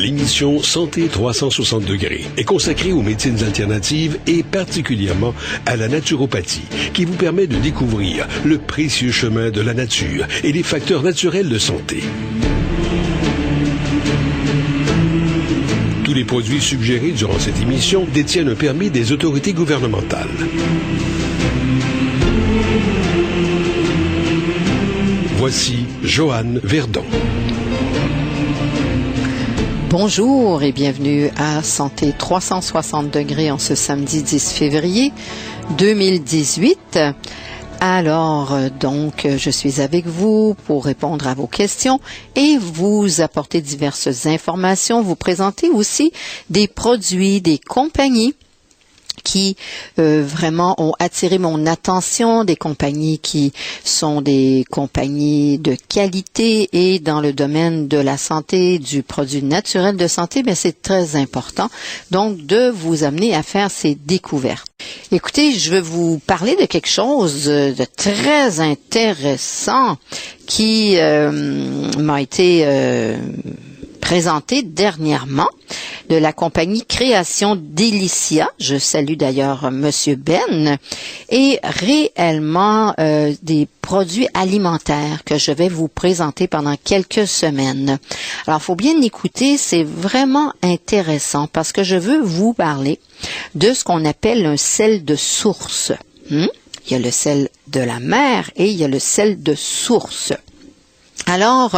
L'émission Santé 360 degrés est consacrée aux médecines alternatives et particulièrement à la naturopathie, qui vous permet de découvrir le précieux chemin de la nature et les facteurs naturels de santé. Tous les produits suggérés durant cette émission détiennent un permis des autorités gouvernementales. Voici Joanne Verdon. Bonjour et bienvenue à Santé 360 degrés en ce samedi 10 février 2018. Alors, donc, je suis avec vous pour répondre à vos questions et vous apporter diverses informations, vous présenter aussi des produits, des compagnies qui vraiment ont attiré mon attention, des compagnies qui sont des compagnies de qualité et dans le domaine de la santé, du produit naturel de santé, bien c'est très important donc de vous amener à faire ces découvertes. Écoutez, je vais vous parler de quelque chose de très intéressant qui m'a été présenté dernièrement de la compagnie Création Delicia. Je salue d'ailleurs Monsieur Ben. Et réellement des produits alimentaires que je vais vous présenter pendant quelques semaines. Alors, il faut bien écouter, c'est vraiment intéressant parce que je veux vous parler de ce qu'on appelle un sel de source. Il y a le sel de la mer et il y a le sel de source. Alors,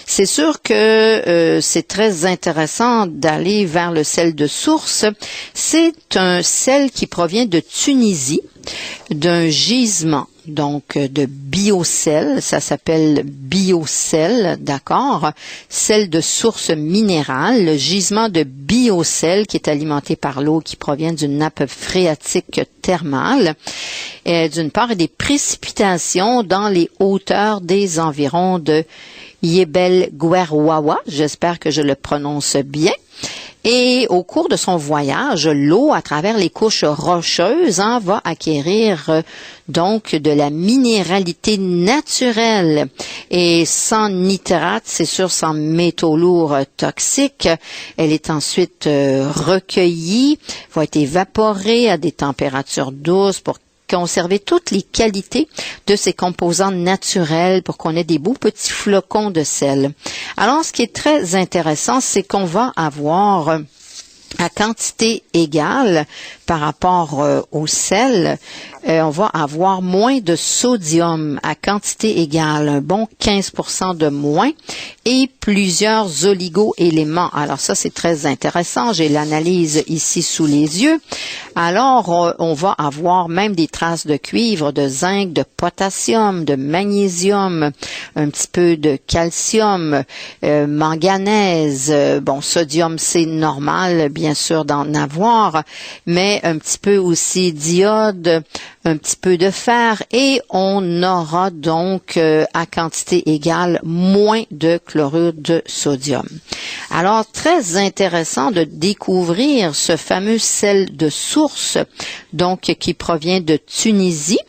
c'est sûr que c'est très intéressant d'aller vers le sel de source. C'est un sel qui provient de Tunisie, d'un gisement, donc de biocell, ça s'appelle biocell, d'accord, sel de source minérale, le gisement de biocell qui est alimenté par l'eau qui provient d'une nappe phréatique thermale, d'une part, et des précipitations dans les hauteurs des environs de Yebel Guerwawa, j'espère que je le prononce bien. Et au cours de son voyage, l'eau, à travers les couches rocheuses, va acquérir donc de la minéralité naturelle et sans nitrate, c'est sûr, sans métaux lourds toxiques. Elle est ensuite recueillie, va être évaporée à des températures douces pour conserver toutes les qualités de ces composants naturels pour qu'on ait des beaux petits flocons de sel. Alors, ce qui est très intéressant, c'est qu'on va avoir à quantité égale par rapport au sel, on va avoir moins de sodium à quantité égale, un bon 15% de moins et plusieurs oligo-éléments. Alors ça, c'est très intéressant. J'ai l'analyse ici sous les yeux. Alors, on va avoir même des traces de cuivre, de zinc, de potassium, de magnésium, un petit peu de calcium, manganèse. Bon, sodium, c'est normal, bien sûr, d'en avoir, mais un petit peu aussi d'iode, un petit peu de fer et on aura donc à quantité égale moins de chlorure de sodium. Alors, très intéressant de découvrir ce fameux sel de source, donc qui provient de Tunisie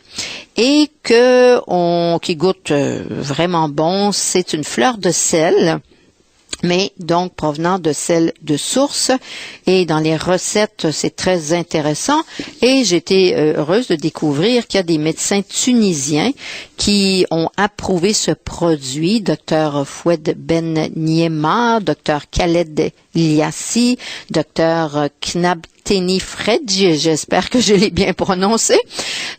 et qui goûte vraiment bon. C'est une fleur de sel, mais donc provenant de sel de source. Et dans les recettes, c'est très intéressant. Et j'étais heureuse de découvrir qu'il y a des médecins tunisiens qui ont approuvé ce produit, Dr Foued Ben Niema, Dr Khaled Ilyassi, Dr Knab Tenifredj, j'espère que je l'ai bien prononcé.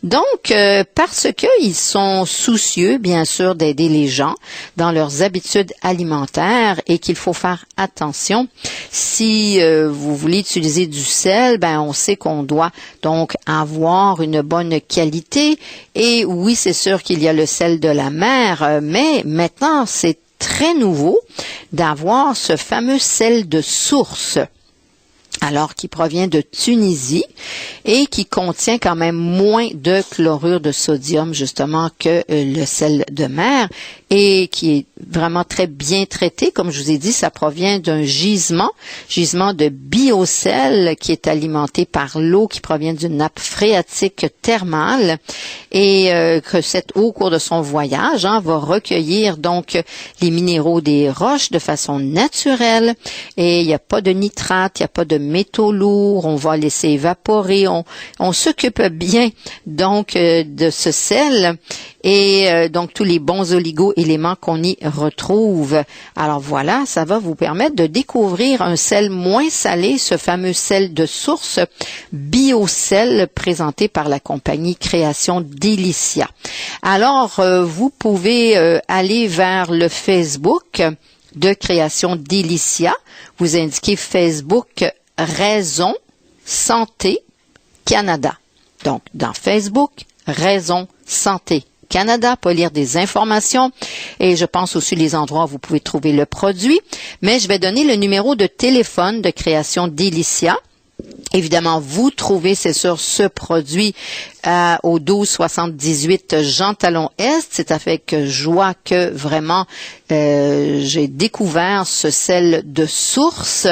Donc, parce qu'ils sont soucieux, bien sûr, d'aider les gens dans leurs habitudes alimentaires et qu'il faut faire attention. Si vous voulez utiliser du sel, ben on sait qu'on doit donc avoir une bonne qualité. Et oui, c'est sûr qu'il y a le sel de la mer, mais maintenant, c'est très nouveau d'avoir ce fameux sel de source. Alors qui provient de Tunisie et qui contient quand même moins de chlorure de sodium justement que le sel de mer et qui est vraiment très bien traité. Comme je vous ai dit, ça provient d'un gisement de biocell qui est alimenté par l'eau qui provient d'une nappe phréatique thermale et que cette eau, au cours de son voyage, va recueillir donc les minéraux des roches de façon naturelle et il n'y a pas de nitrate, il n'y a pas de métaux lourds, on va laisser évaporer, on s'occupe bien donc de ce sel et donc tous les bons oligo-éléments qu'on y retrouve. Alors voilà, ça va vous permettre de découvrir un sel moins salé, ce fameux sel de source biocell présenté par la compagnie Création Delicia. Alors vous pouvez aller vers le Facebook de Création Delicia, vous indiquez Facebook Raison Santé Canada. Donc dans Facebook Raison Santé Canada pour lire des informations et je pense aussi les endroits où vous pouvez trouver le produit. Mais je vais donner le numéro de téléphone de Création Delicia. Évidemment, vous trouvez, c'est sûr, ce produit au 1278 Jean Talon Est. C'est avec joie que vraiment j'ai découvert ce sel de source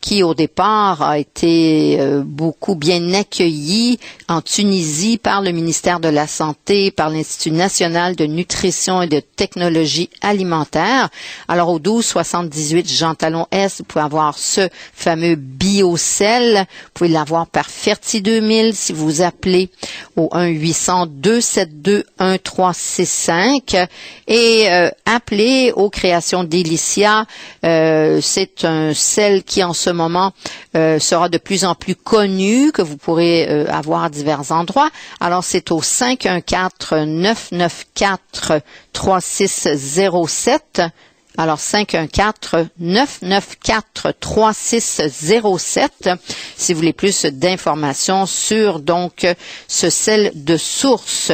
qui au départ a été beaucoup bien accueilli en Tunisie par le ministère de la Santé, par l'Institut national de nutrition et de technologie alimentaire. Alors au 1278 Jean Talon Est, vous pouvez avoir ce fameux biocell. Vous pouvez l'avoir par Ferti 2000 si vous appelez au 1-800-272-1365 et appelez aux Créations Delicia. C'est un sel qui en ce moment sera de plus en plus connu, que vous pourrez avoir à divers endroits. Alors c'est au 514-994-3607. Alors 514-994-3607 si vous voulez plus d'informations sur donc ce sel de source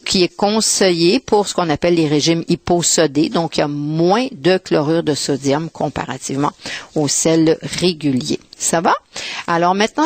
qui est conseillé pour ce qu'on appelle les régimes hyposodés. Donc il y a moins de chlorure de sodium comparativement au sel régulier. Ça va? Alors maintenant